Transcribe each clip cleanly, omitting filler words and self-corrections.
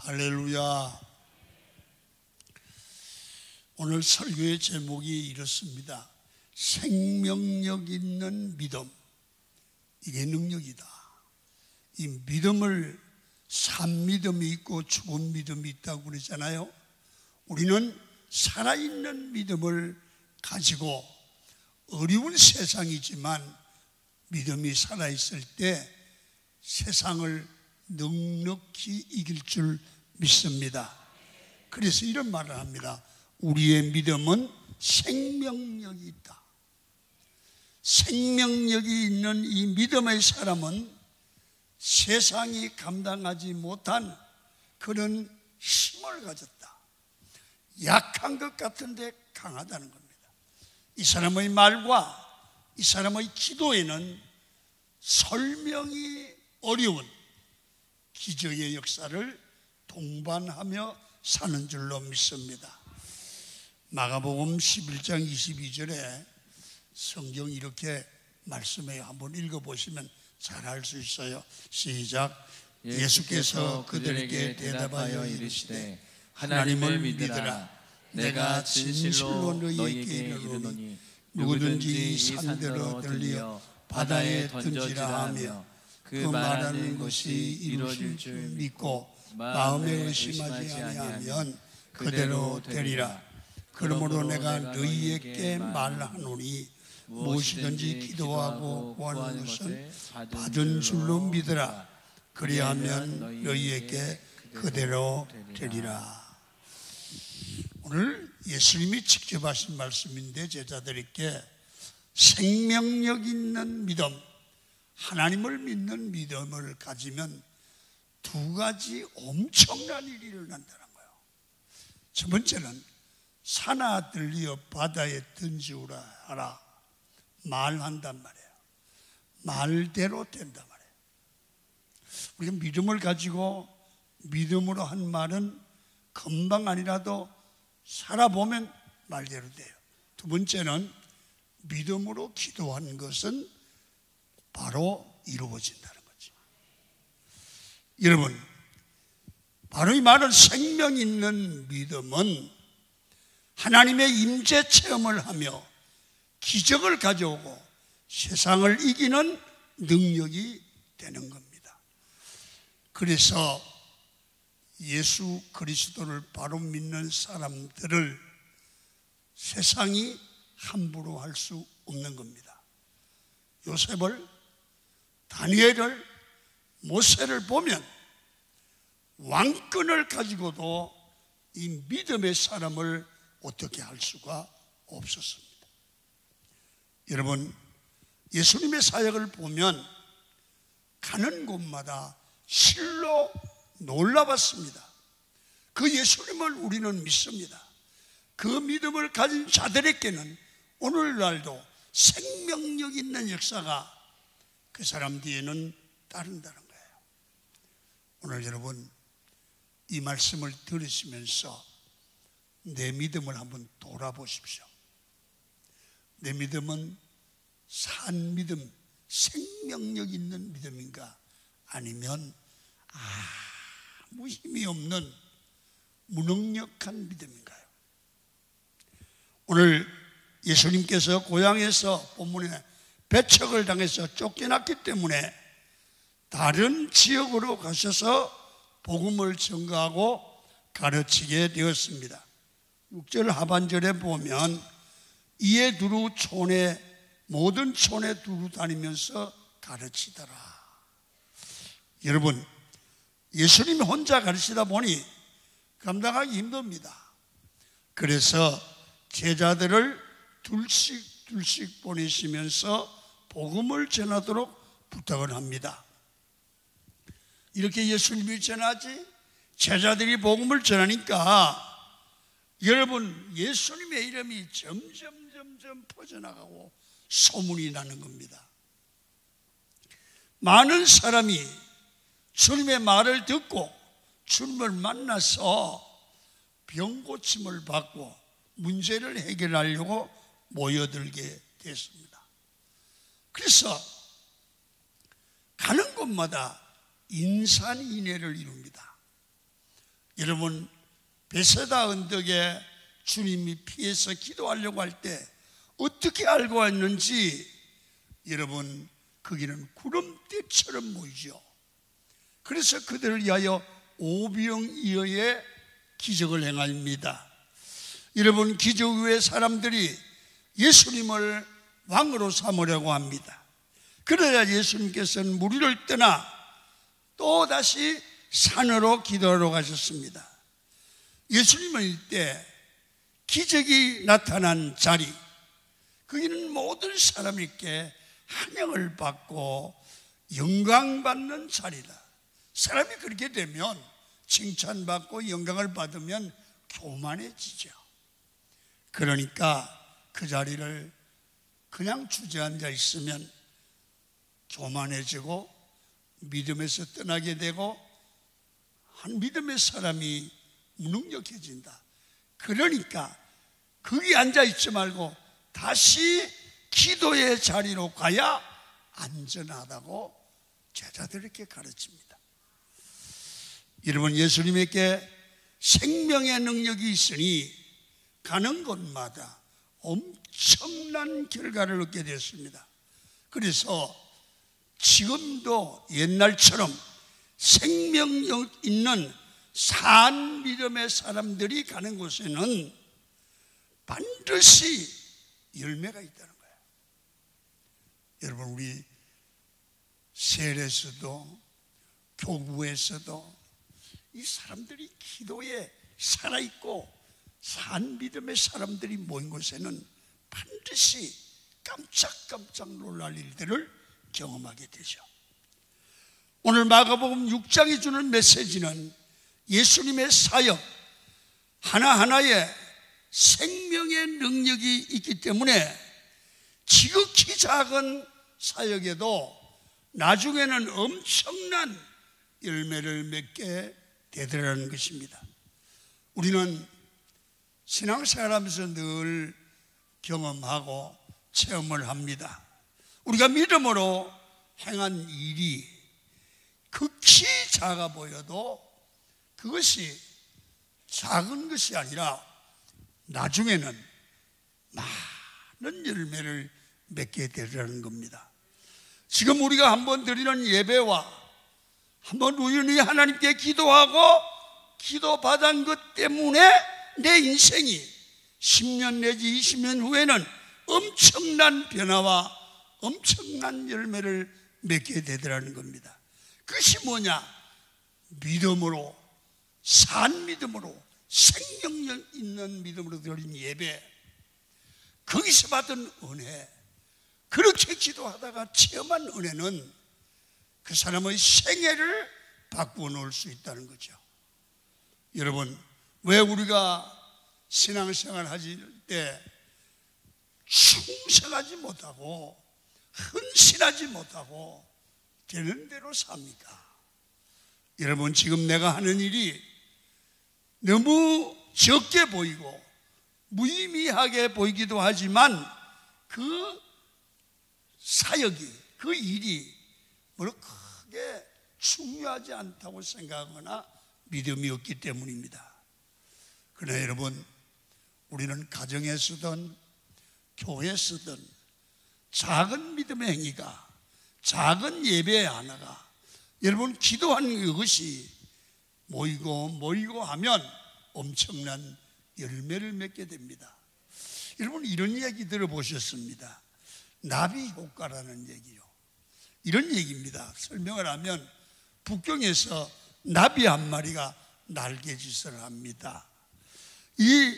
할렐루야. 오늘 설교의 제목이 이렇습니다. 생명력 있는 믿음, 이게 능력이다. 이 믿음을 산 믿음이 있고 죽은 믿음이 있다고 그러잖아요. 우리는 살아있는 믿음을 가지고 어려운 세상이지만 믿음이 살아있을 때 세상을 넉넉히 이길 줄 믿습니다. 그래서 이런 말을 합니다. 우리의 믿음은 생명력이 있다. 생명력이 있는 이 믿음의 사람은 세상이 감당하지 못한 그런 힘을 가졌다. 약한 것 같은데 강하다는 겁니다. 이 사람의 말과 이 사람의 기도에는 설명이 어려운 기적의 역사를 동반하며 사는 줄로 믿습니다. 마가복음 11장 22절에 성경 이렇게 말씀해요. 한번 읽어보시면 잘 알 수 있어요. 시작. 예수께서 그들에게 대답하여 이르시되 하나님을 믿으라. 내가 진실로 너희에게 이르노니 누구든지 이 산대로 들리어 바다에 던지라 하며 그 말하는 것이 이루어질 줄 믿고 마음에 의심하지 아니하면 그대로 되리라. 그러므로 내가 너희에게 말하노니 무엇이든지 기도하고 구하는 것은 받은 줄로 믿으라. 그리하면 너희에게 그대로 되리라. 오늘 예수님이 직접 하신 말씀인데 제자들에게 생명력 있는 믿음, 하나님을 믿는 믿음을 가지면 두 가지 엄청난 일이 일어난다는 거예요. 첫 번째는 산아 들리어 바다에 던지우라 하라. 말한단 말이에요. 말대로 된단 말이에요. 우리가 믿음을 가지고 믿음으로 한 말은 금방 아니라도 살아보면 말대로 돼요. 두 번째는 믿음으로 기도한 것은 바로 이루어진다는 거죠. 여러분, 바로 이 말은 생명 있는 믿음은 하나님의 임재 체험을 하며 기적을 가져오고 세상을 이기는 능력이 되는 겁니다. 그래서 예수 그리스도를 바로 믿는 사람들을 세상이 함부로 할 수 없는 겁니다. 요셉을, 다니엘을, 모세를 보면 왕권을 가지고도 이 믿음의 사람을 어떻게 할 수가 없었습니다. 여러분, 예수님의 사역을 보면 가는 곳마다 실로 놀라봤습니다. 그 예수님을 우리는 믿습니다. 그 믿음을 가진 자들에게는 오늘날도 생명력 있는 역사가 그 사람 뒤에는 따른다는 거예요. 오늘 여러분, 이 말씀을 들으시면서 내 믿음을 한번 돌아보십시오. 내 믿음은 산 믿음, 생명력 있는 믿음인가? 아니면 아무 힘이 없는 무능력한 믿음인가요? 오늘 예수님께서 고향에서 본문에 배척을 당해서 쫓겨났기 때문에 다른 지역으로 가셔서 복음을 전가하고 가르치게 되었습니다. 6절 하반절에 보면 이에 두루 촌에 모든 촌에 두루 다니면서 가르치더라. 여러분, 예수님이 혼자 가르치다 보니 감당하기 힘듭니다. 그래서 제자들을 둘씩 보내시면서 복음을 전하도록 부탁을 합니다. 이렇게 예수님이 전하지 제자들이 복음을 전하니까 여러분, 예수님의 이름이 점점 퍼져나가고 소문이 나는 겁니다. 많은 사람이 주님의 말을 듣고 주님을 만나서 병 고침을 받고 문제를 해결하려고 모여들게 됐습니다. 그래서 가는 곳마다 인산인해를 이룹니다. 여러분, 베세다 언덕에 주님이 피해서 기도하려고 할 때 어떻게 알고 왔는지, 여러분, 거기는 구름대처럼 보이죠. 그래서 그들을 위하여 오병이어의 기적을 행합니다. 여러분, 기적 후에 사람들이 예수님을 왕으로 삼으려고 합니다. 그러자 예수님께서는 무리를 떠나 또다시 산으로 기도하러 가셨습니다. 예수님은 이때 기적이 나타난 자리, 거기는 모든 사람에게 환영을 받고 영광받는 자리다. 사람이 그렇게 되면, 칭찬받고 영광을 받으면 교만해지죠. 그러니까 그 자리를 그냥 주저앉아 있으면 교만해지고 믿음에서 떠나게 되고 한 믿음의 사람이 무능력해진다. 그러니까 거기 앉아있지 말고 다시 기도의 자리로 가야 안전하다고 제자들에게 가르칩니다. 여러분, 예수님에게 생명의 능력이 있으니 가는 곳마다 엄청난 결과를 얻게 되었습니다. 그래서 지금도 옛날처럼 생명력 있는 산 믿음의 사람들이 가는 곳에는 반드시 열매가 있다는 거예요. 여러분, 우리 셀에서도 교구에서도 이 사람들이 기도에 살아있고 산 믿음의 사람들이 모인 곳에는 반드시 깜짝깜짝 놀랄 일들을 경험하게 되죠. 오늘 마가복음 6장이 주는 메시지는 예수님의 사역 하나하나에 생명의 능력이 있기 때문에 지극히 작은 사역에도 나중에는 엄청난 열매를 맺게 되더라는 것입니다. 우리는 신앙생활하면서 늘 경험하고 체험을 합니다. 우리가 믿음으로 행한 일이 극히 작아 보여도 그것이 작은 것이 아니라 나중에는 많은 열매를 맺게 되리라는 겁니다. 지금 우리가 한번 드리는 예배와 한번 우연히 하나님께 기도하고 기도받은 것 때문에 내 인생이 10년 내지 20년 후에는 엄청난 변화와 엄청난 열매를 맺게 되더라는 겁니다. 그것이 뭐냐? 믿음으로, 산 믿음으로, 생명력 있는 믿음으로 드린 예배, 거기서 받은 은혜, 그렇게 기도하다가 체험한 은혜는 그 사람의 생애를 바꾸어 놓을 수 있다는 거죠. 여러분, 왜 우리가 신앙생활 하실 때 충성하지 못하고 헌신하지 못하고 되는 대로 삽니까? 여러분, 지금 내가 하는 일이 너무 적게 보이고 무의미하게 보이기도 하지만 그 사역이, 그 일이 뭐 크게 중요하지 않다고 생각하거나 믿음이 없기 때문입니다. 그러나 여러분, 우리는 가정에서든 교회에서든 작은 믿음의 행위가, 작은 예배의 하나가, 여러분 기도하는 것이 모이고 하면 엄청난 열매를 맺게 됩니다. 여러분, 이런 얘기 들어보셨습니다. 나비 효과라는 얘기요. 이런 얘기입니다. 설명을 하면 북경에서 나비 한 마리가 날개짓을 합니다. 이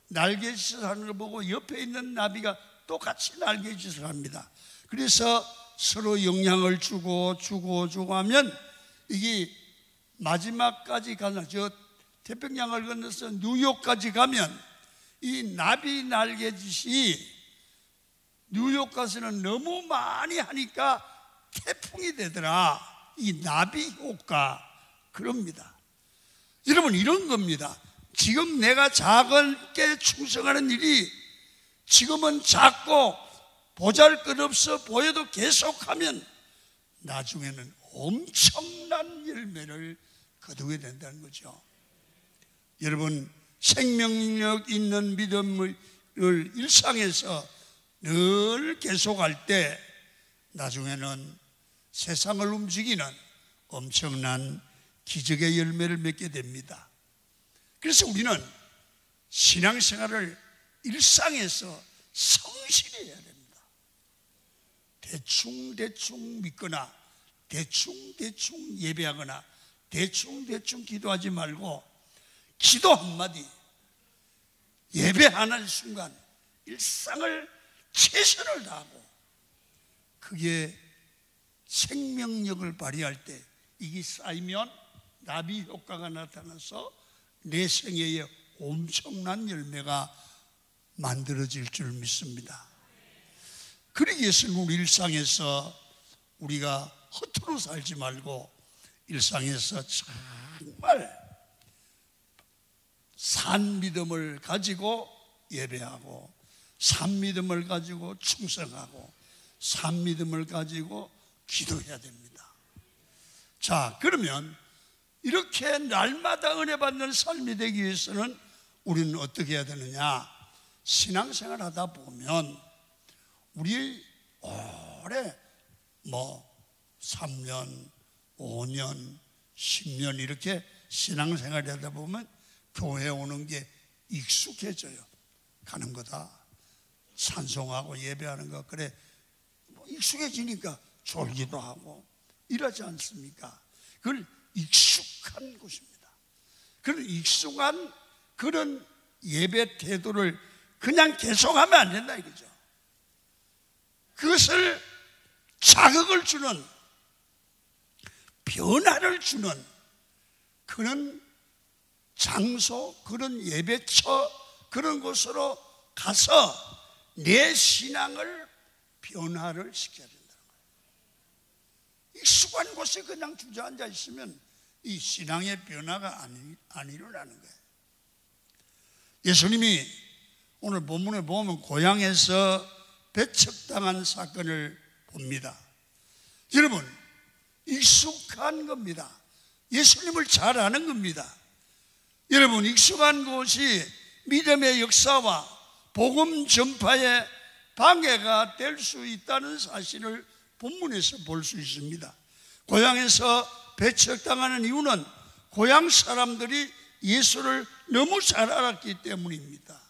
날개짓을 하는 걸 보고 옆에 있는 나비가 똑같이 날개짓을 합니다. 그래서 서로 영향을 주고 하면 이게 마지막까지 가는, 저 태평양을 건너서 뉴욕까지 가면 이 나비 날개짓이 뉴욕 가서는 너무 많이 하니까 태풍이 되더라. 이 나비 효과, 그럽니다. 여러분, 이런 겁니다. 지금 내가 작게 충성하는 일이 지금은 작고 보잘것없어 보여도 계속하면 나중에는 엄청난 열매를 거두게 된다는 거죠. 여러분, 생명력 있는 믿음을 일상에서 늘 계속할 때 나중에는 세상을 움직이는 엄청난 기적의 열매를 맺게 됩니다. 그래서 우리는 신앙생활을 일상에서 성실히 해야 됩니다. 대충 믿거나 대충 예배하거나 대충 기도하지 말고 기도 한마디, 예배하는 순간 일상을 최선을 다하고 그게 생명력을 발휘할 때 이게 쌓이면 나비 효과가 나타나서 내 생애에 엄청난 열매가 만들어질 줄 믿습니다. 그러기 위해서는 우리 일상에서 우리가 허투루 살지 말고 일상에서 정말 산 믿음을 가지고 예배하고 산 믿음을 가지고 충성하고 산 믿음을 가지고 기도해야 됩니다. 자, 그러면 이렇게 날마다 은혜 받는 삶이 되기 위해서는 우리는 어떻게 해야 되느냐? 신앙생활 하다 보면 우리 오래 3년, 5년, 10년 이렇게 신앙생활 하다 보면 교회 오는 게 익숙해져요. 가는 거다. 찬송하고 예배하는 거 그래 익숙해지니까 졸기도 하고 이러지 않습니까? 그걸 익숙한 곳입니다. 그런 익숙한 그런 예배 태도를 그냥 계속하면 안 된다 이거죠. 그것을 자극을 주는, 변화를 주는 그런 장소, 그런 예배처, 그런 곳으로 가서 내 신앙을 변화를 시켜야 된다는 거예요. 익숙한 곳에 그냥 주저앉아 있으면 이 신앙의 변화가 안 일어나는 거예요. 예수님이 오늘 본문에 보면 고향에서 배척당한 사건을 봅니다. 여러분, 익숙한 겁니다. 예수님을 잘 아는 겁니다. 여러분, 익숙한 곳이 믿음의 역사와 복음 전파의 방해가 될 수 있다는 사실을 본문에서 볼 수 있습니다. 고향에서 배척당하는 이유는 고향 사람들이 예수를 너무 잘 알았기 때문입니다.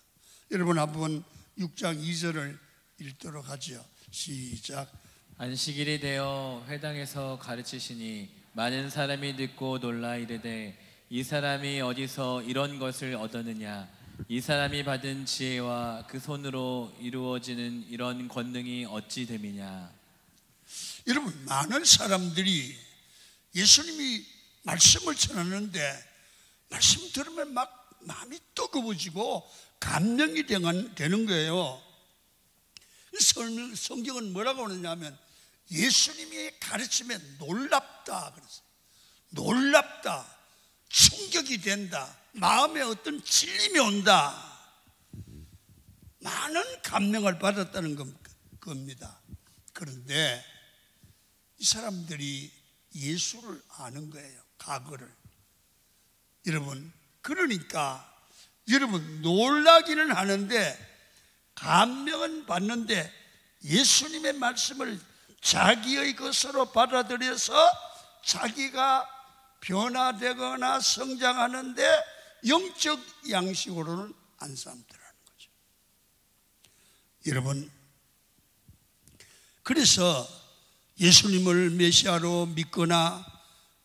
여러분, 한번 6장 2절을 읽도록 하죠. 시작. 안식일이 되어 회당에서 가르치시니 많은 사람이 듣고 놀라 이르되 이 사람이 어디서 이런 것을 얻었느냐? 이 사람이 받은 지혜와 그 손으로 이루어지는 이런 권능이 어찌 됨이냐? 여러분, 많은 사람들이 예수님이 말씀을 전하는데 말씀 들으면 막 마음이 뜨거워지고 감명이 되는 거예요. 성경은 뭐라고 하느냐면 예수님이 가르침에 놀랍다 그랬어요. 놀랍다, 충격이 된다, 마음에 어떤 진림이 온다, 많은 감명을 받았다는 겁니다. 그런데 이 사람들이 예수를 아는 거예요, 과거를. 여러분, 그러니까 여러분 놀라기는 하는데 감명은 받는데 예수님의 말씀을 자기의 것으로 받아들여서 자기가 변화되거나 성장하는데 영적 양식으로는 안 삼더라는 거죠. 여러분, 그래서 예수님을 메시아로 믿거나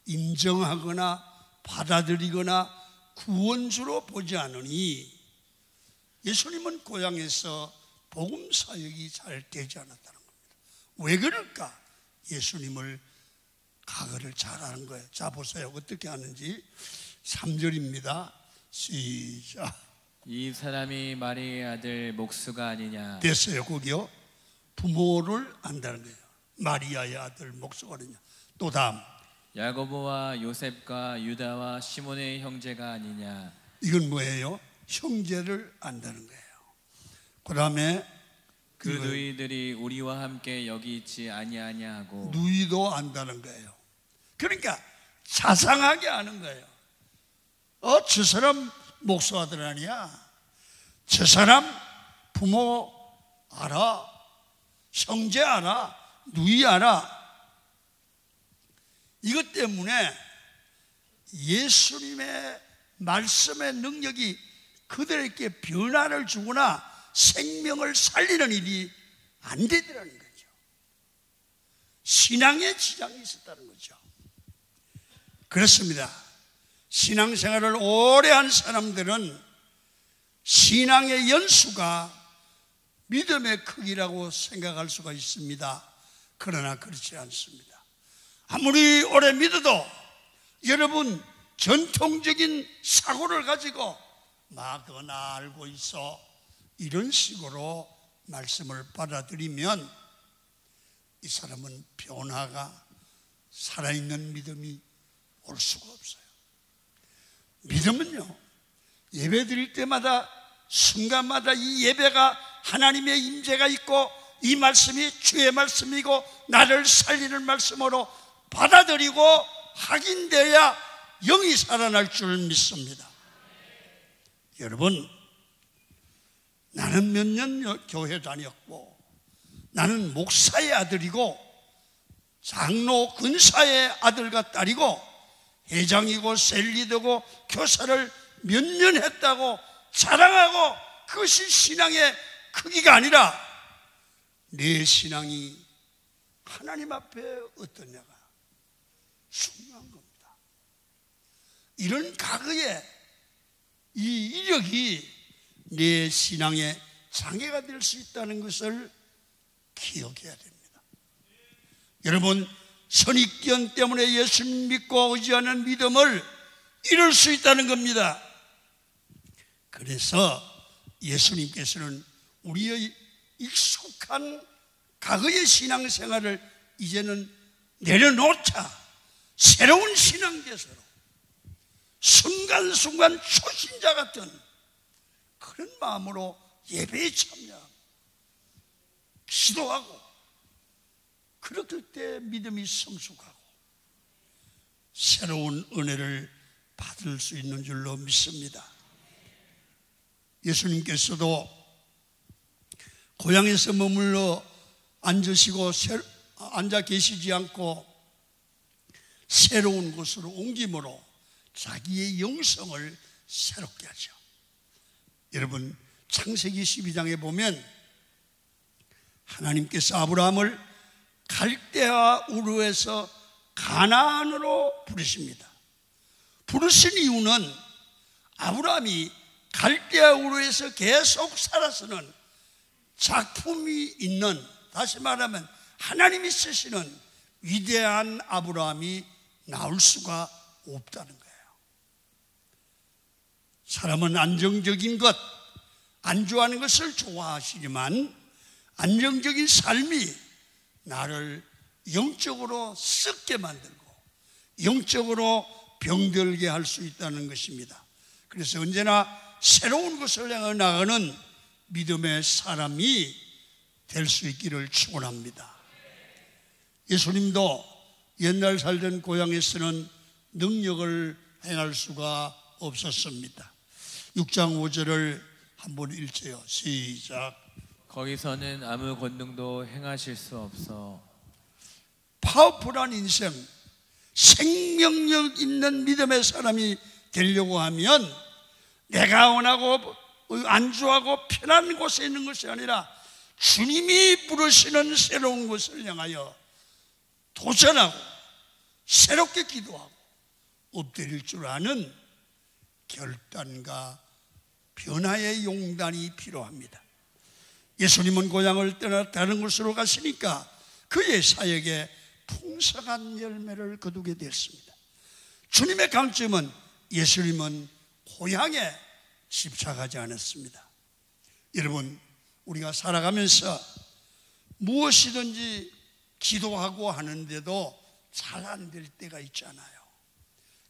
인정하거나 받아들이거나 구원주로 보지 않으니 예수님은 고향에서 복음 사역이 잘 되지 않았다는 겁니다. 왜 그럴까? 예수님을 과거를 잘 아는 거예요. 자, 보세요. 어떻게 하는지. 3절입니다. 시작. 이 사람이 마리의 아들 목수가 아니냐? 됐어요. 거기요. 부모를 안다는 거예요. 마리아의 아들 목수가 아니냐. 또 다음. 야고보와 요셉과 유다와 시몬의 형제가 아니냐? 이건 뭐예요? 형제를 안다는 거예요. 그 다음에 그 누이들이 우리와 함께 여기 있지 아니하냐 하고 누이도 안다는 거예요. 그러니까 자상하게 하는 거예요. 저 사람 목사 아들 아니야? 저 사람 부모 알아? 형제 알아? 누이 알아? 이것 때문에 예수님의 말씀의 능력이 그들에게 변화를 주거나 생명을 살리는 일이 안 되더라는 거죠. 신앙에 지장이 있었다는 거죠. 그렇습니다. 신앙생활을 오래 한 사람들은 신앙의 연수가 믿음의 크기라고 생각할 수가 있습니다. 그러나 그렇지 않습니다. 아무리 오래 믿어도 여러분 전통적인 사고를 가지고 막 그거 나 알고 있어 이런 식으로 말씀을 받아들이면 이 사람은 변화가 살아있는 믿음이 올 수가 없어요. 믿음은요, 예배 드릴 때마다 순간마다 이 예배가 하나님의 임재가 있고 이 말씀이 주의 말씀이고 나를 살리는 말씀으로 받아들이고 확인돼야 영이 살아날 줄 믿습니다. 여러분, 나는 몇 년 교회 다녔고 나는 목사의 아들이고 장로 근사의 아들과 딸이고 회장이고 셀리더고 교사를 몇 년 했다고 자랑하고 그것이 신앙의 크기가 아니라 내 신앙이 하나님 앞에 어떠냐가 중요한 겁니다. 이런 과거의 이 이력이 내 신앙의 장애가 될 수 있다는 것을 기억해야 됩니다. 여러분, 선입견 때문에 예수님 믿고 의지하는 믿음을 잃을 수 있다는 겁니다. 그래서 예수님께서는 우리의 익숙한 과거의 신앙생활을 이제는 내려놓자 새로운 신앙제서로 순간순간 초신자 같은 그런 마음으로 예배에 참여하고 기도하고 그럴 때 믿음이 성숙하고 새로운 은혜를 받을 수 있는 줄로 믿습니다. 예수님께서도 고향에서 머물러 앉아 계시지 않고 새로운 곳으로 옮김으로 자기의 영성을 새롭게 하죠. 여러분, 창세기 12장에 보면 하나님께서 아브라함을 갈대아 우르에서 가나안으로 부르십니다. 부르신 이유는 아브라함이 갈대아 우르에서 계속 살아서는 작품이 있는, 다시 말하면 하나님이 쓰시는 위대한 아브라함이 나올 수가 없다는 거예요. 사람은 안정적인 것, 안주하는 것을 좋아하시지만 안정적인 삶이 나를 영적으로 썩게 만들고 영적으로 병들게 할 수 있다는 것입니다. 그래서 언제나 새로운 것을 향해 나가는 믿음의 사람이 될 수 있기를 축원합니다. 예수님도 옛날 살던 고향에서는 능력을 행할 수가 없었습니다. 6장 5절을 한번 읽어요. 시작. 거기서는 아무 권능도 행하실 수 없어. 파워풀한 인생, 생명력 있는 믿음의 사람이 되려고 하면 내가 원하고 안주하고 편한 곳에 있는 것이 아니라 주님이 부르시는 새로운 것을 향하여 도전하고 새롭게 기도하고 엎드릴 줄 아는 결단과 변화의 용단이 필요합니다. 예수님은 고향을 떠나 다른 곳으로 가시니까 그의 사역에 풍성한 열매를 거두게 되었습니다. 주님의 강점은 예수님은 고향에 집착하지 않았습니다. 여러분, 우리가 살아가면서 무엇이든지 기도하고 하는데도 잘 안 될 때가 있잖아요.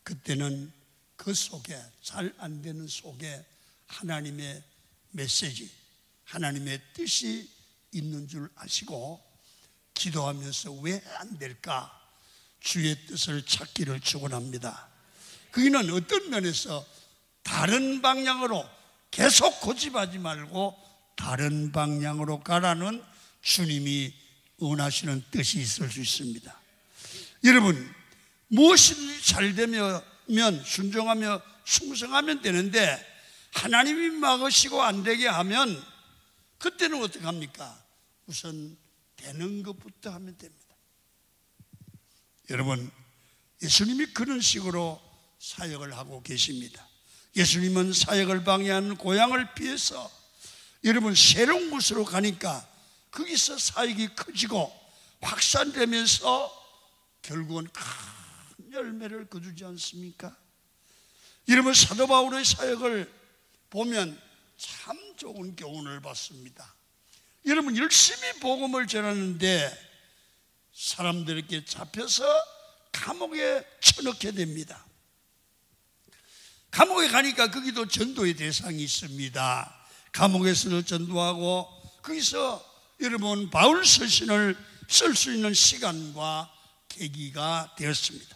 그때는 그 속에, 잘 안 되는 속에 하나님의 메시지, 하나님의 뜻이 있는 줄 아시고 기도하면서 왜 안 될까? 주의 뜻을 찾기를 축원합니다. 거기는 어떤 면에서 다른 방향으로 계속 고집하지 말고 다른 방향으로 가라는 주님이 원하시는 뜻이 있을 수 있습니다. 여러분, 무엇이든지 잘 되면 순종하며 충성하면 되는데 하나님이 막으시고 안 되게 하면 그때는 어떻게 합니까? 우선 되는 것부터 하면 됩니다. 여러분, 예수님이 그런 식으로 사역을 하고 계십니다. 예수님은 사역을 방해하는 고향을 피해서 여러분 새로운 곳으로 가니까 거기서 사역이 커지고 확산되면서 결국은 큰 열매를 거두지 않습니까? 여러분, 사도 바울의 사역을 보면 참 좋은 교훈을 받습니다. 여러분, 열심히 복음을 전하는데 사람들에게 잡혀서 감옥에 쳐넣게 됩니다. 감옥에 가니까 거기도 전도의 대상이 있습니다. 감옥에서도 전도하고 거기서 여러분 바울 서신을 쓸 수 있는 시간과 계기가 되었습니다.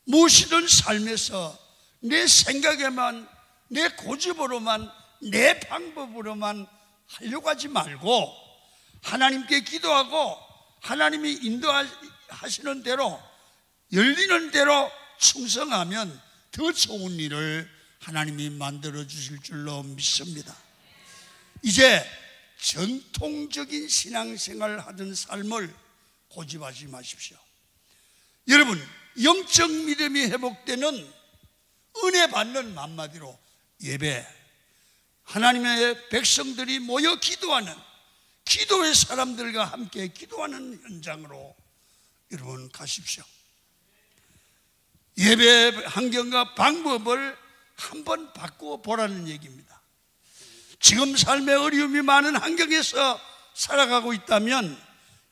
무엇이든 삶에서 내 생각에만, 내 고집으로만, 내 방법으로만 하려고 하지 말고 하나님께 기도하고 하나님이 인도하시는 대로, 열리는 대로 충성하면 더 좋은 일을 하나님이 만들어 주실 줄로 믿습니다. 이제 전통적인 신앙생활을 하던 삶을 고집하지 마십시오. 여러분, 영적 믿음이 회복되는 은혜 받는 한마디로 예배, 하나님의 백성들이 모여 기도하는, 기도의 사람들과 함께 기도하는 현장으로 여러분 가십시오. 예배 환경과 방법을 한번 바꾸어 보라는 얘기입니다. 지금 삶의 어려움이 많은 환경에서 살아가고 있다면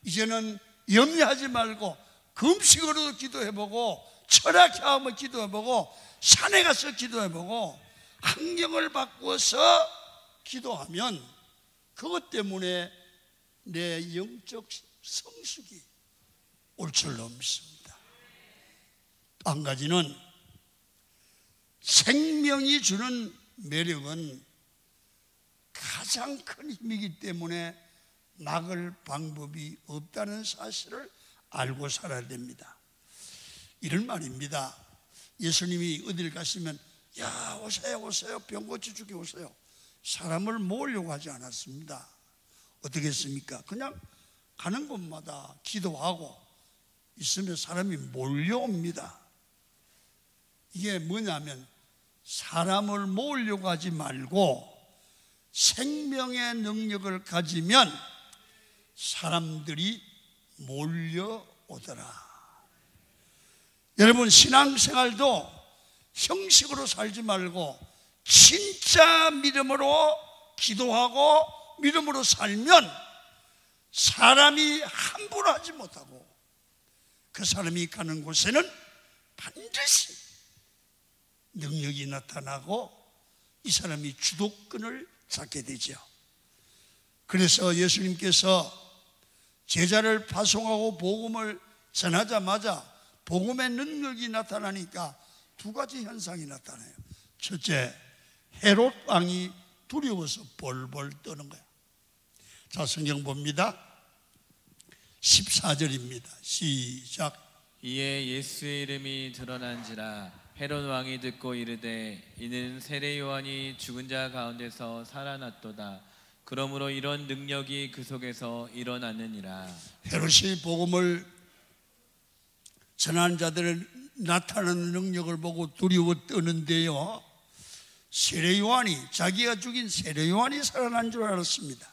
이제는 염려하지 말고 금식으로도 기도해보고 철학하며 기도해보고 산에 가서 기도해보고 환경을 바꾸어서 기도하면 그것 때문에 내 영적 성숙이 올 줄로 믿습니다. 한 가지는 생명이 주는 매력은 가장 큰 힘이기 때문에 막을 방법이 없다는 사실을 알고 살아야 됩니다. 이런 말입니다. 예수님이 어딜 가시면 야 오세요 오세요, 병 고쳐주게 오세요. 사람을 모으려고 하지 않았습니다. 어떻게 했습니까? 그냥 가는 곳마다 기도하고 있으면 사람이 몰려옵니다. 이게 뭐냐면 사람을 모으려고 하지 말고 생명의 능력을 가지면 사람들이 몰려오더라. 여러분, 신앙생활도 형식으로 살지 말고 진짜 믿음으로 기도하고 믿음으로 살면 사람이 함부로 하지 못하고 그 사람이 가는 곳에는 반드시 능력이 나타나고 이 사람이 주도권을 잡게 되죠. 그래서 예수님께서 제자를 파송하고 복음을 전하자마자 복음의 능력이 나타나니까 두 가지 현상이 나타나요. 첫째, 헤롯 왕이 두려워서 벌벌 떠는 거야. 자, 성경 봅니다. 14절입니다. 시작. 이에 예수의 이름이 드러난지라 헤롯 왕이 듣고 이르되 이는 세례 요한이 죽은 자 가운데서 살아났도다. 그러므로 이런 능력이 그 속에서 일어났느니라. 헤롯이 복음을 전하는 자들의 나타나는 능력을 보고 두려워 떠는데요, 세례 요한이, 자기가 죽인 세례 요한이 살아난 줄 알았습니다.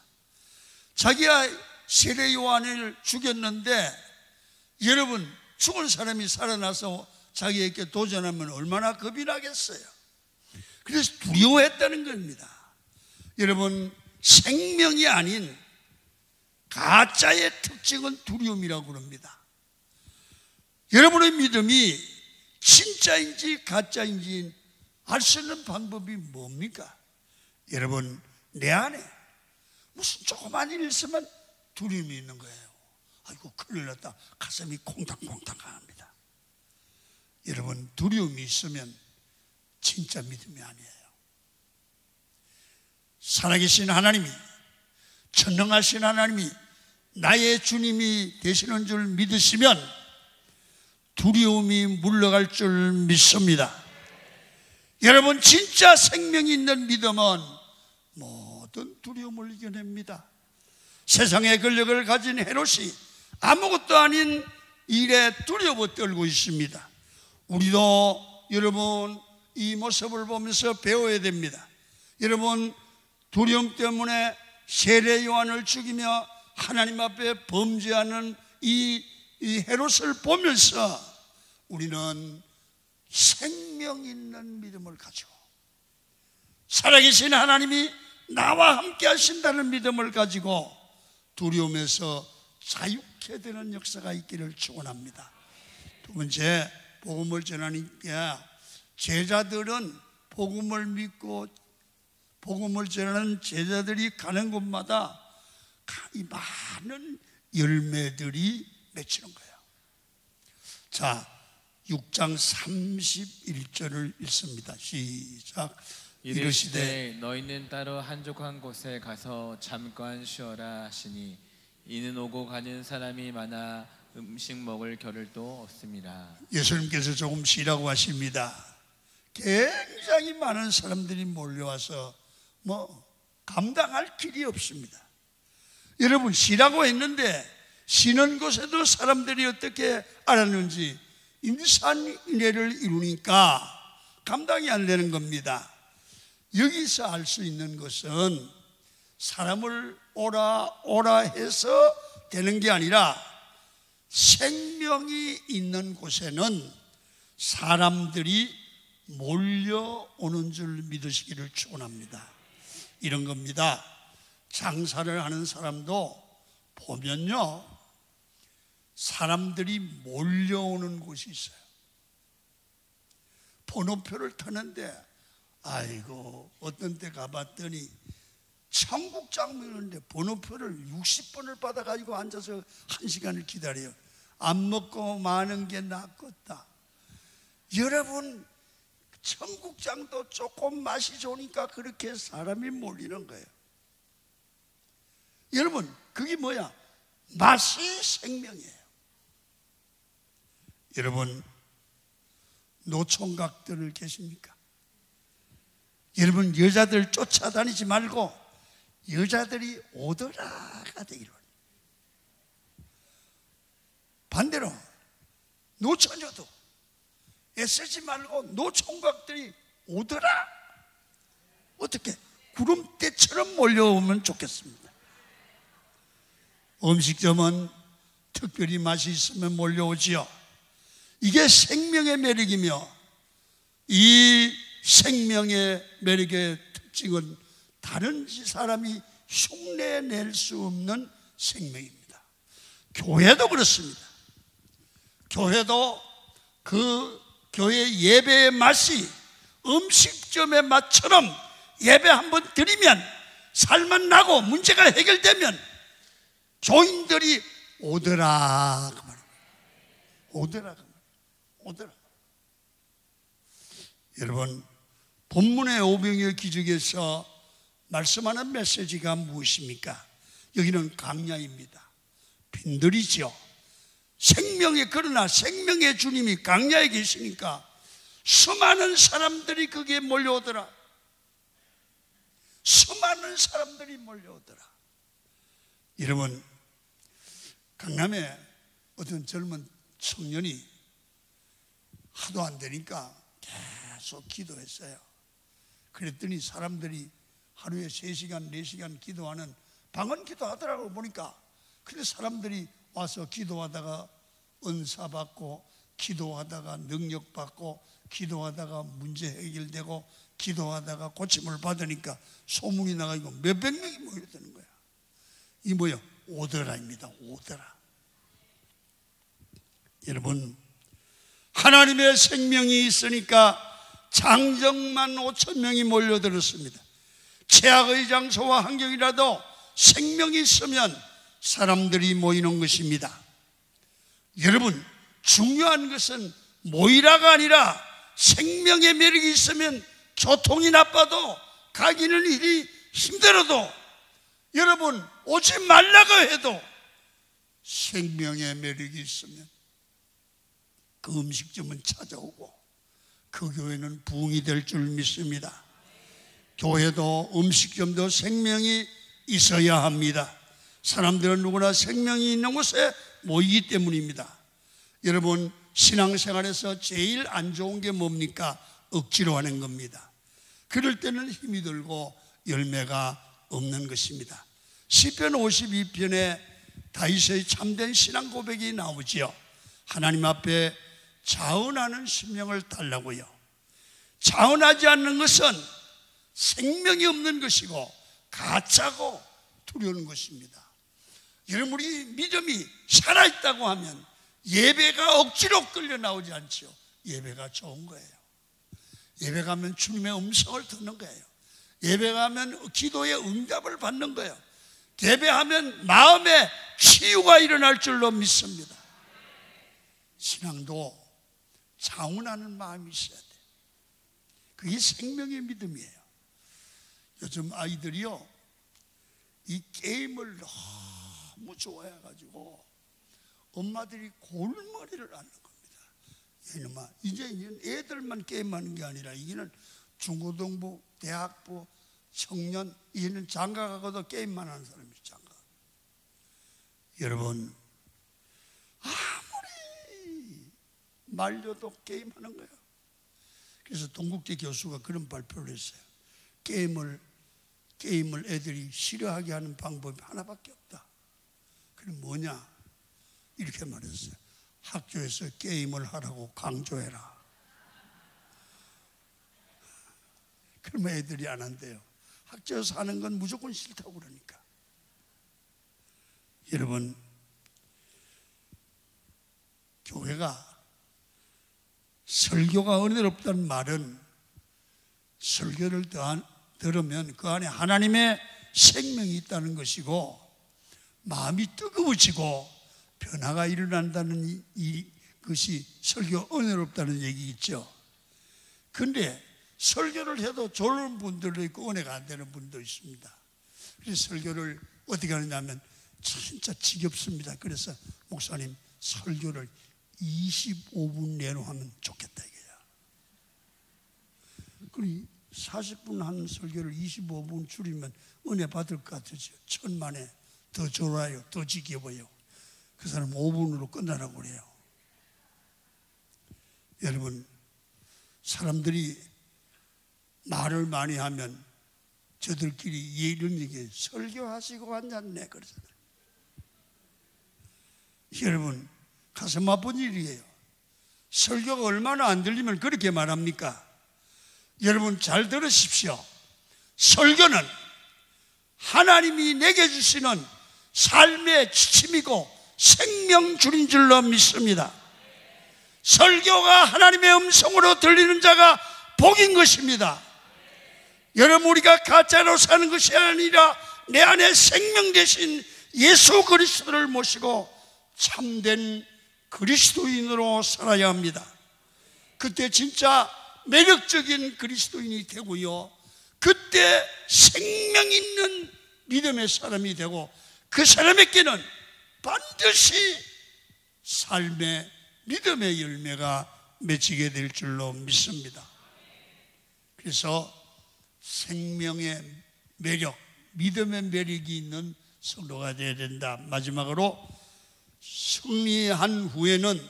자기가 세례 요한을 죽였는데 여러분, 죽은 사람이 살아나서 자기에게 도전하면 얼마나 겁이 나겠어요. 그래서 두려워했다는 겁니다. 여러분, 생명이 아닌 가짜의 특징은 두려움이라고 그럽니다. 여러분의 믿음이 진짜인지 가짜인지 알 수 있는 방법이 뭡니까? 여러분, 내 안에 무슨 조그만 일이 있으면 두려움이 있는 거예요. 아이고 큰일 났다, 가슴이 콩닥콩닥합니다. 여러분, 두려움이 있으면 진짜 믿음이 아니에요. 살아계신 하나님이, 전능하신 하나님이 나의 주님이 되시는 줄 믿으시면 두려움이 물러갈 줄 믿습니다. 여러분, 진짜 생명이 있는 믿음은 모든 두려움을 이겨냅니다. 세상의 권력을 가진 헤롯이 아무것도 아닌 일에 두려워 떨고 있습니다. 우리도 여러분 이 모습을 보면서 배워야 됩니다. 여러분, 두려움 때문에 세례 요한을 죽이며 하나님 앞에 범죄하는 이 헤롯을 보면서 우리는 생명 있는 믿음을 가지고 살아계신 하나님이 나와 함께 하신다는 믿음을 가지고 두려움에서 자유케 되는 역사가 있기를 축원합니다. 두 번째, 복음을 전하니까 제자들은 복음을 믿고 복음을 전하는 제자들이 가는 곳마다 이 많은 열매들이 맺히는 거예요. 자, 6장 31절을 읽습니다. 시작. 이르시되 너희는 따로 한적한 곳에 가서 잠깐 쉬어라 하시니 이는 오고 가는 사람이 많아 음식 먹을 겨를도 없습니다. 예수님께서 조금 쉬라고 하십니다. 굉장히 많은 사람들이 몰려와서 감당할 길이 없습니다. 여러분, 쉬라고 했는데 쉬는 곳에도 사람들이 어떻게 알았는지 인산인해를 이루니까 감당이 안 되는 겁니다. 여기서 알 수 있는 것은 사람을 오라 해서 되는 게 아니라 생명이 있는 곳에는 사람들이 몰려오는 줄 믿으시기를 축원합니다. 이런 겁니다. 장사를 하는 사람도 보면요, 사람들이 몰려오는 곳이 있어요. 번호표를 타는데 아이고, 어떤 때 가봤더니 청국장 먹는데 번호표를 60번을 받아가지고 앉아서 1시간을 기다려요. 안 먹고 마는 게 낫겠다. 여러분, 청국장도 조금 맛이 좋으니까 그렇게 사람이 몰리는 거예요. 여러분, 그게 뭐야? 맛이 생명이에요. 여러분, 노총각들 계십니까? 여러분, 여자들 쫓아다니지 말고 여자들이 오더라가 되기를. 반대로 노처녀도 애쓰지 말고 노총각들이 오더라. 어떻게? 구름대처럼 몰려오면 좋겠습니다. 음식점은 특별히 맛이 있으면 몰려오지요. 이게 생명의 매력이며, 이 생명의 매력의 특징은 다른 사람이 흉내낼 수 없는 생명입니다. 교회도 그렇습니다. 교회도 그 교회 예배의 맛이 음식점의 맛처럼 예배 한번 드리면 살만 나고 문제가 해결되면 교인들이 오더라 그 말입니다. 오더라 그 말입니다. 오더라. 여러분, 본문의 오병이어 기적에서 말씀하는 메시지가 무엇입니까? 여기는 강야입니다. 빈들이죠. 그러나 생명의 주님이 강야에 계시니까 수많은 사람들이 거기에 몰려오더라. 수많은 사람들이 몰려오더라. 여러분, 강남에 어떤 젊은 청년이 하도 안 되니까 계속 기도했어요. 그랬더니 사람들이 하루에 3시간, 4시간 기도하는 방언 기도하더라고 보니까. 근데 사람들이 와서 기도하다가 은사 받고, 기도하다가 능력 받고, 기도하다가 문제 해결되고, 기도하다가 고침을 받으니까 소문이 나가지고 몇백 명이 모여드는 거야. 이 뭐야? 오더라입니다. 오더라. 여러분, 하나님의 생명이 있으니까 장정만 5,000명이 몰려들었습니다. 최악의 장소와 환경이라도 생명이 있으면 사람들이 모이는 것입니다. 여러분, 중요한 것은 모이라가 아니라 생명의 매력이 있으면 교통이 나빠도 가기는 일이 힘들어도 여러분 오지 말라고 해도 생명의 매력이 있으면 그 음식점은 찾아오고 그 교회는 부흥이 될 줄 믿습니다. 교회도 음식점도 생명이 있어야 합니다. 사람들은 누구나 생명이 있는 곳에 모이기 때문입니다. 여러분 신앙생활에서 제일 안 좋은 게 뭡니까? 억지로 하는 겁니다. 그럴 때는 힘이 들고 열매가 없는 것입니다. 시편 52편에 다윗의 참된 신앙 고백이 나오지요. 하나님 앞에 자원하는 심령을 달라고요. 자원하지 않는 것은 생명이 없는 것이고 가짜고 두려운 것입니다. 여러분 우리 믿음이 살아있다고 하면 예배가 억지로 끌려 나오지 않죠. 예배가 좋은 거예요. 예배 가면 주님의 음성을 듣는 거예요. 예배 가면 기도의 응답을 받는 거예요. 예배하면 마음에 치유가 일어날 줄로 믿습니다. 신앙도 자원하는 마음이 있어야 돼요. 그게 생명의 믿음이에요. 요즘 아이들이요 이 게임을 너무 좋아해가지고 엄마들이 골머리를 앓는 겁니다. 이놈아, 이제 애들만 게임하는 게 아니라 이제는 중고등부, 대학부, 청년, 이제는 장가 가고도 게임만 하는 사람이 장가. 여러분 아무리 말려도 게임하는 거예요. 그래서 동국대 교수가 그런 발표를 했어요. 게임을 애들이 싫어하게 하는 방법이 하나밖에 없다. 그럼 뭐냐? 이렇게 말했어요. 학교에서 게임을 하라고 강조해라. 그러면 애들이 안 한대요. 학교에서 하는 건 무조건 싫다고 그러니까. 여러분 교회가 설교가 은혜롭다는 말은 설교를 들으면 그 안에 하나님의 생명이 있다는 것이고 마음이 뜨거워지고 변화가 일어난다는 것이 설교 은혜롭다는 얘기겠죠. 그런데 설교를 해도 좋은 분들도 있고 은혜가 안 되는 분도 있습니다. 그래서 설교를 어떻게 하느냐면 진짜 지겹습니다. 그래서 목사님 설교를 25분 내로 하면 좋겠다 이거야. 그리고 40분 한 설교를 25분 줄이면 은혜 받을 것 같으죠. 천만에 더 좋아요, 더 지겨워요. 그 사람 5분으로 끝나라고 그래요. 여러분 사람들이 말을 많이 하면 저들끼리 이런 얘기해요. 설교하시고 앉았네 그러잖아요. 여러분 가슴 아픈 일이에요. 설교가 얼마나 안 들리면 그렇게 말합니까? 여러분 잘 들으십시오. 설교는 하나님이 내게 주시는 삶의 지침이고 생명줄인 줄로 믿습니다. 설교가 하나님의 음성으로 들리는 자가 복인 것입니다. 여러분 우리가 가짜로 사는 것이 아니라 내 안에 생명 되신 예수 그리스도를 모시고 참된 그리스도인으로 살아야 합니다. 그때 진짜 매력적인 그리스도인이 되고요, 그때 생명 있는 믿음의 사람이 되고 그 사람에게는 반드시 삶의 믿음의 열매가 맺히게 될 줄로 믿습니다. 그래서 생명의 매력, 믿음의 매력이 있는 성도가 되어야 된다. 마지막으로 승리한 후에는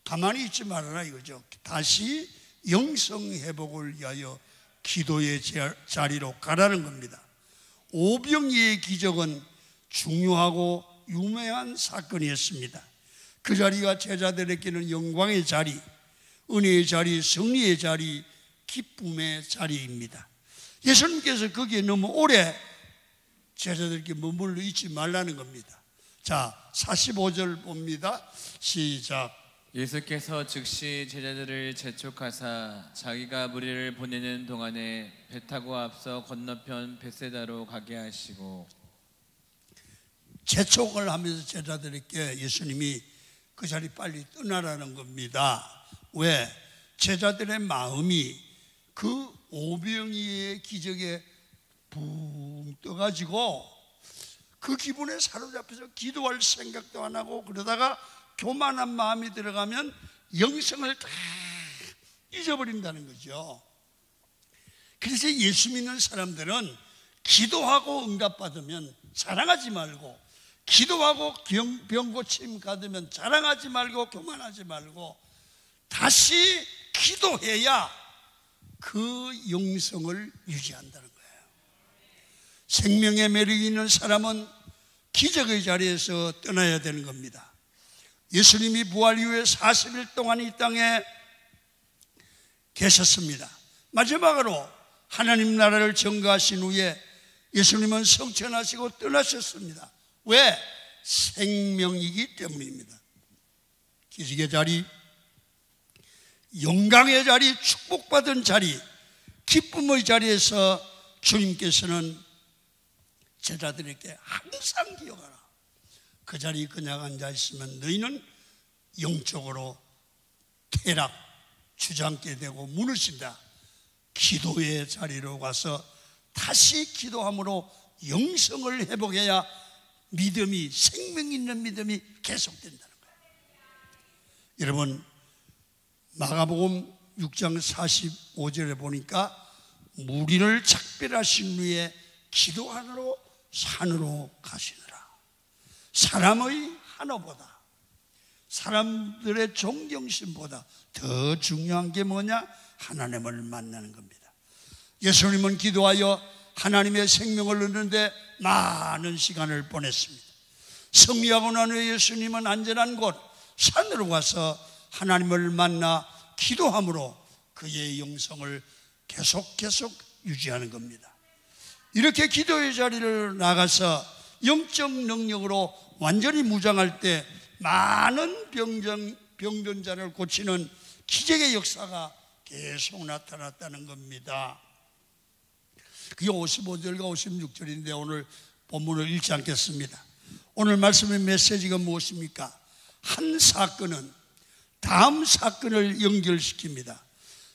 가만히 있지 말아라 이거죠. 다시 영성 회복을 위하여 기도의 자리로 가라는 겁니다. 오병이의 기적은 중요하고 유명한 사건이었습니다. 그 자리가 제자들에게는 영광의 자리, 은혜의 자리, 승리의 자리, 기쁨의 자리입니다. 예수님께서 거기에 너무 오래 제자들에게 머물러 있지 말라는 겁니다. 자, 45절 봅니다. 시작. 예수께서 즉시 제자들을 재촉하사 자기가 무리를 보내는 동안에 배 타고 앞서 건너편 벳세다로 가게 하시고. 재촉을 하면서 제자들에게 예수님이 그 자리 빨리 떠나라는 겁니다. 왜? 제자들의 마음이 그 오병이의 기적에 붕 떠가지고 그 기분에 사로잡혀서 기도할 생각도 안 하고, 그러다가 교만한 마음이 들어가면 영성을 다 잊어버린다는 거죠. 그래서 예수 믿는 사람들은 기도하고 응답받으면 자랑하지 말고, 기도하고 병 고침 받으면 자랑하지 말고 교만하지 말고 다시 기도해야 그 영성을 유지한다는 거예요. 생명의 매력이 있는 사람은 기적의 자리에서 떠나야 되는 겁니다. 예수님이 부활 이후에 40일 동안 이 땅에 계셨습니다. 마지막으로 하나님 나라를 전가하신 후에 예수님은 성천하시고 떠나셨습니다. 왜? 생명이기 때문입니다. 기적의 자리, 영광의 자리, 축복받은 자리, 기쁨의 자리에서 주님께서는 제자들에게 항상 기억하라. 그 자리에 그냥 앉아 있으면 너희는 영적으로 퇴락, 주저앉게 되고 무너진다. 기도의 자리로 가서 다시 기도함으로 영성을 회복해야 믿음이, 생명 있는 믿음이 계속된다는 거예요. 여러분, 마가복음 6장 45절에 보니까 무리를 작별하신 후에 기도하러 산으로 가시느라. 사람의 한어보다, 사람들의 존경심보다 더 중요한 게 뭐냐? 하나님을 만나는 겁니다. 예수님은 기도하여 하나님의 생명을 얻는데 많은 시간을 보냈습니다. 승리하고 난 후에 예수님은 안전한 곳 산으로 가서 하나님을 만나 기도함으로 그의 영성을 계속 유지하는 겁니다. 이렇게 기도의 자리를 나가서 영적 능력으로 완전히 무장할 때 많은 병든자를 고치는 기적의 역사가 계속 나타났다는 겁니다. 그게 55절과 56절인데 오늘 본문을 읽지 않겠습니다. 오늘 말씀의 메시지가 무엇입니까? 한 사건은 다음 사건을 연결시킵니다.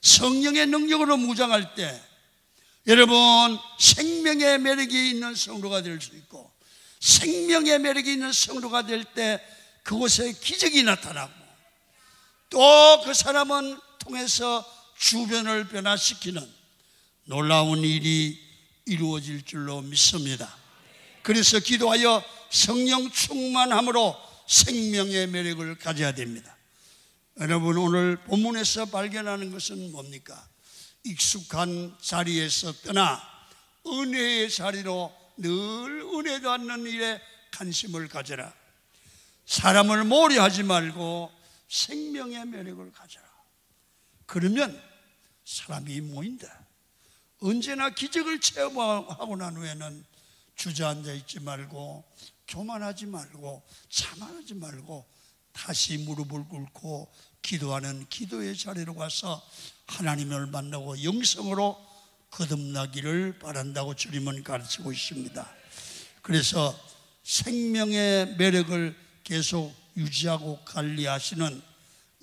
성령의 능력으로 무장할 때 여러분, 생명의 매력이 있는 성도가 될 수 있고, 생명의 매력이 있는 성도가 될 때 그곳에 기적이 나타나고, 또 그 사람은 통해서 주변을 변화시키는 놀라운 일이 이루어질 줄로 믿습니다. 그래서 기도하여 성령 충만함으로 생명의 매력을 가져야 됩니다. 여러분, 오늘 본문에서 발견하는 것은 뭡니까? 익숙한 자리에서 떠나 은혜의 자리로 늘 은혜 받는 일에 관심을 가져라. 사람을 모려하지 말고 생명의 매력을 가져라. 그러면 사람이 모인다. 언제나 기적을 체험하고 난 후에는 주저앉아 있지 말고, 교만하지 말고, 자만하지 말고 다시 무릎을 꿇고 기도하는 기도의 자리로 가서 하나님을 만나고 영성으로 거듭나기를 바란다고 주님은 가르치고 있습니다. 그래서 생명의 매력을 계속 유지하고 관리하시는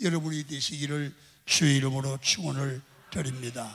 여러분이 되시기를 주의 이름으로 축원을 드립니다.